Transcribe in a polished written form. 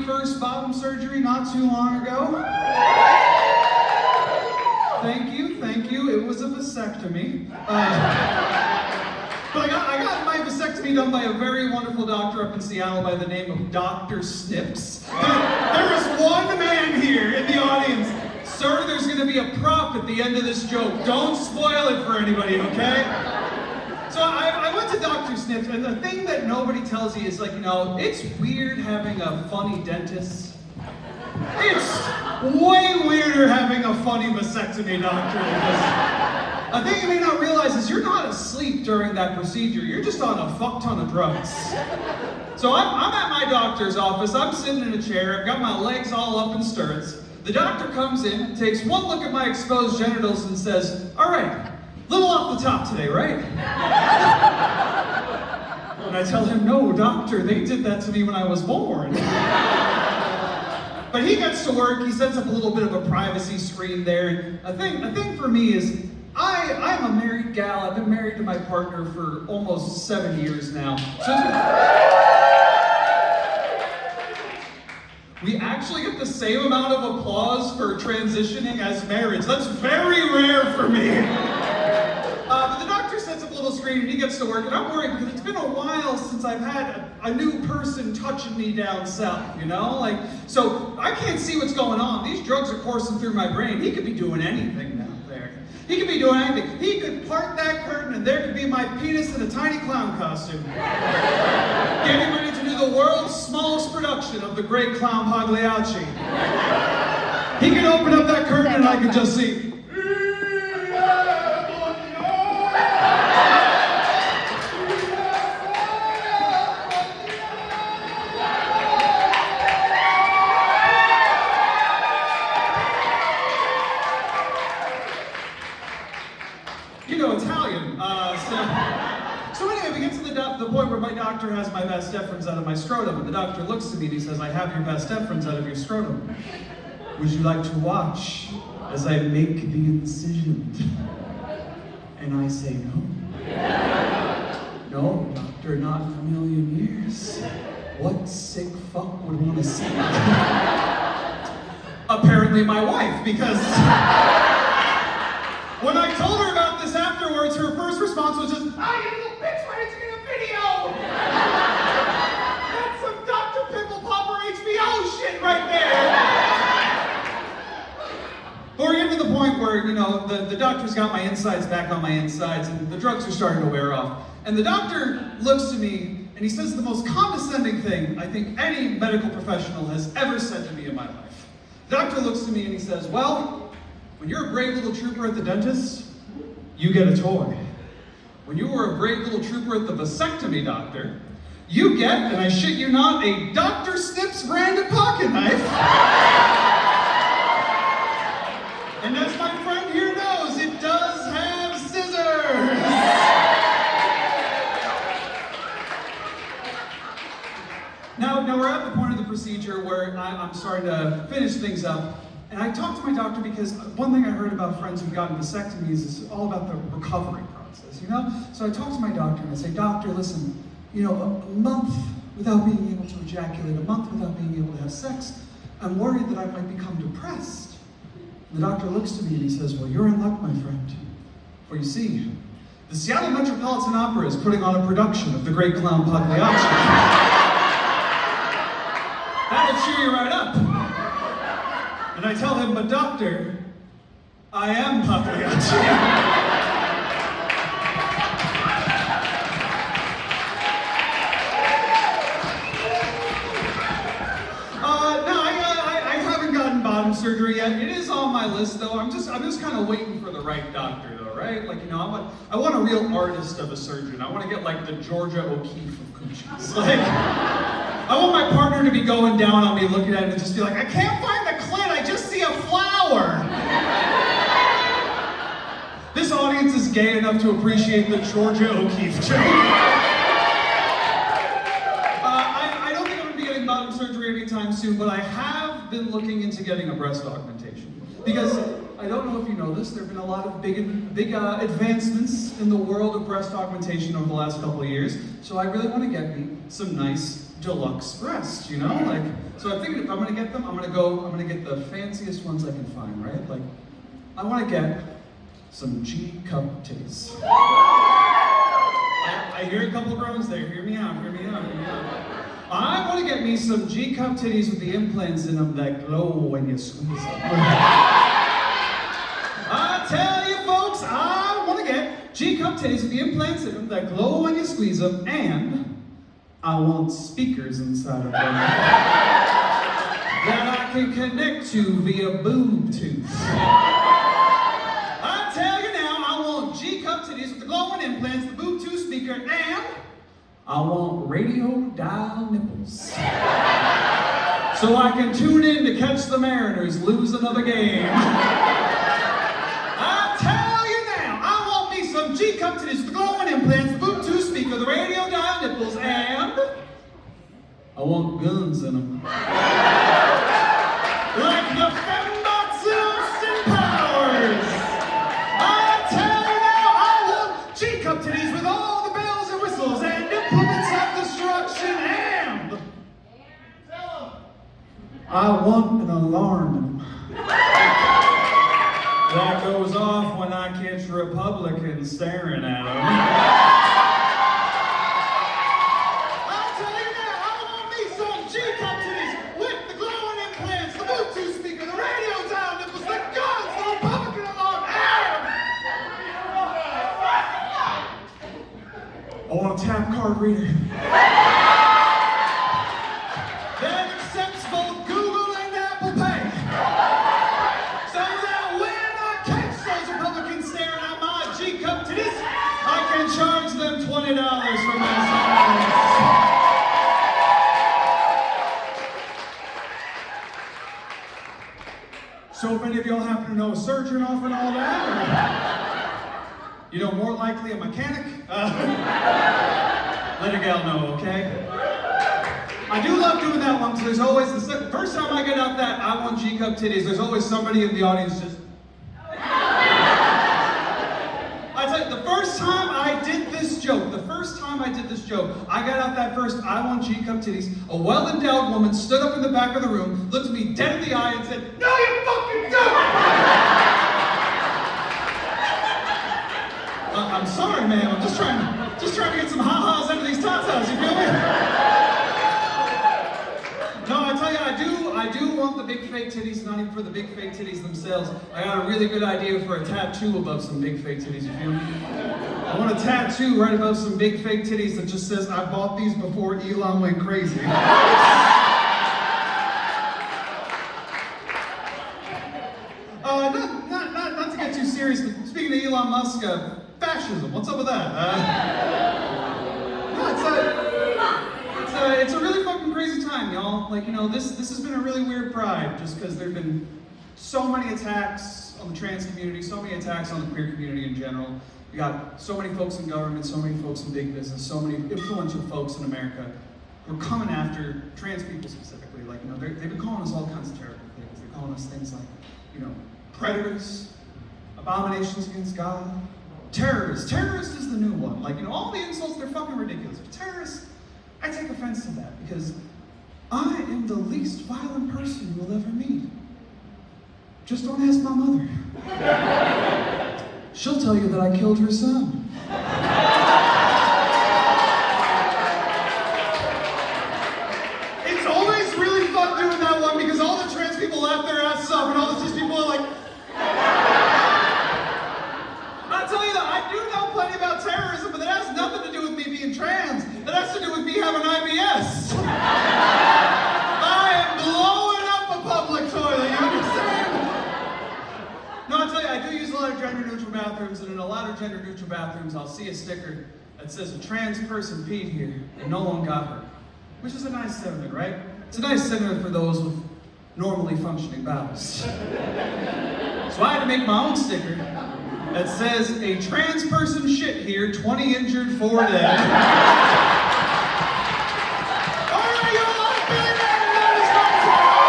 first bottom surgery not too long ago. Thank you. It was a vasectomy. But I got my vasectomy done by a very wonderful doctor up in Seattle by the name of Dr. Snips. There is one man here in the audience. Sir, there's going to be a prop at the end of this joke. Don't spoil it for anybody, okay? So I went to Dr. Snips, and the thing that nobody tells you is, like, you know, it's weird having a funny dentist. It's way weirder having a funny vasectomy doctor, because a thing you may not realize is you're not asleep during that procedure. You're just on a fuck ton of drugs. So I'm at my doctor's office. I'm sitting in a chair. I've got my legs all up in stirrups. The doctor comes in, takes one look at my exposed genitals and says, "All right, little off the top today, right?" And I tell him, "No, doctor, they did that to me when I was born." But he gets to work. He sets up a little bit of a privacy screen there. A thing for me is, I'm a married gal. I've been married to my partner for almost 7 years now. So we actually get the same amount of applause for transitioning as marriage. That's very rare for me. But the doctor sets up a little screen and he gets to work, and I'm worried because it's been a while since I've had a new person touching me down south, you know? Like, so I can't see what's going on. These drugs are coursing through my brain. He could be doing anything down there. He could be doing anything. He could part that curtain and there could be my penis in a tiny clown costume. Getting ready to do the world's smallest production of The Great Clown Pagliacci. He could open up that curtain and I could just see, you know, Italian. So anyway, we get to the point where my doctor has my vas deferens out of my scrotum, and the doctor looks at me and he says, "I have your vas deferens out of your scrotum. Would you like to watch as I make the incision?" And I say, "No. No, doctor, not in a million years. What sick fuck would want to see that?" Apparently my wife, because when I told her about this afterwards, her first response was just, "Ah, you little bitch, why didn't you get a video?" That's some Dr. Pimple Popper HBO shit right there. But we're getting to the point where, you know, the doctor's got my insides back on my insides, and the drugs are starting to wear off. And the doctor looks at me, and he says the most condescending thing I think any medical professional has ever said to me in my life. The doctor looks at me and he says, "Well, when you're a brave little trooper at the dentist, you get a toy. When you were a brave little trooper at the vasectomy doctor, you get, and I shit you not, a Dr. Snips branded pocket knife." And as my friend here knows, it does have scissors. Now we're at the point of the procedure where I'm starting to finish things up. And I talked to my doctor because one thing I heard about friends who've gotten vasectomies is all about the recovery process, you know? So I talked to my doctor and I say, "Doctor, listen, you know, a month without being able to ejaculate, a month without being able to have sex, I'm worried that I might become depressed." And the doctor looks to me and he says, "Well, you're in luck, my friend. For you see, the Seattle Metropolitan Opera is putting on a production of The Great Clown Pagliacci. That'll cheer you right up." And I tell him, "But doctor, I am Pagliacci." No, I haven't gotten bottom surgery yet. It is on my list, though. I'm just kind of waiting for the right doctor, though, right? Like, you know, I want a real artist of a surgeon. I want to get like the Georgia O'Keeffe of coochies. Like, I want my partner to be going down on me, looking at it, and just be like, "I can't find the clit, I just see a flower." This audience is gay enough to appreciate the Georgia O'Keeffe joke. I don't think I'm going to be getting bottom surgery anytime soon, but I have been looking into getting a breast augmentation. Because I don't know if you know this, there have been a lot of big advancements in the world of breast augmentation over the last couple of years. So I really want to get me some nice deluxe breasts, you know? Like, so I figured if I'm gonna get them, I'm gonna get the fanciest ones I can find, right? Like, I want to get some G-cup titties. I hear a couple groans there. Hear me out, hear me out, hear me out. I want to get me some G-cup titties with the implants in them that glow when you squeeze them. I tell you folks, I want to get G-cup titties with the implants in them that glow when you squeeze them, and I want speakers inside of them that I can connect to via boob tubes. I tell you now, I want G-cup titties with the glowing implants, the boob tube speaker, and I want radio dial nipples. So I can tune in to catch the Mariners lose another game. I tell you now, I want me some G-cup titties with the glowing implants, the boob tube speaker, the radio dial nipples, and I want guns in them. Like the fembots in Austin Powers. I tell you now, I want G-cup titties with all the bells and whistles and implements of destruction, and I want an alarm in them that goes off when I catch Republicans staring at them. I want a tap card reader that accepts both Google and Apple Pay, so that when I catch those Republicans staring at my G-cup titties, I can charge them $20 for my silence. So if any of y'all happen to know a surgeon offering all that, or, you know, more likely a mechanic, let a gal know, okay? I do love doing that one, because there's always, the first time I get out that I want G-cup titties, there's always somebody in the audience just... I tell you, the first time I did this joke, I got out that first I want G-cup titties, a well-endowed woman stood up in the back of the room, looked at me dead in the eye and said, "No, you fucking don't!" I'm sorry, ma'am. I'm just trying to get some ha-has out of these tatas, you feel me? No, I tell you, I do want the big fake titties, not even for the big fake titties themselves. I got a really good idea for a tattoo above some big fake titties, you feel me? I want a tattoo right above some big fake titties that just says, "I bought these before Elon went crazy." Not to get too serious, but speaking of Elon Musk, fascism, what's up with that? It's a really fucking crazy time, y'all. Like, you know, this has been a really weird Pride, just because there have been so many attacks on the trans community, so many attacks on the queer community in general. We got so many folks in government, so many folks in big business, so many influential folks in America who are coming after trans people specifically. Like, you know, they've been calling us all kinds of terrible things. They're calling us things like, you know, predators, abominations against God, terrorists. Terrorist is the new one. Like, you know, all the insults, they're fucking ridiculous. But terrorists, I take offense to that, because I am the least violent person you will ever meet. Just don't ask my mother. She'll tell you that I killed her son. It's always really fun doing that one, because all the trans people laugh their asses off, and all the cis people are like... I'll tell you that I do know plenty about terrorism, but that has nothing to do with me being trans. That has to do with me having IBS. I am blowing up a public toilet, you understand? No, I'll tell you, I do use a lot of gender-neutral bathrooms, and in a lot of gender-neutral bathrooms, I'll see a sticker that says, "A trans person peed here, and no one got hurt." Which is a nice sentiment, right? It's a nice sentiment for those with normally functioning bowels. So I had to make my own sticker that says, "A trans person shit here, 20 injured, 4 dead."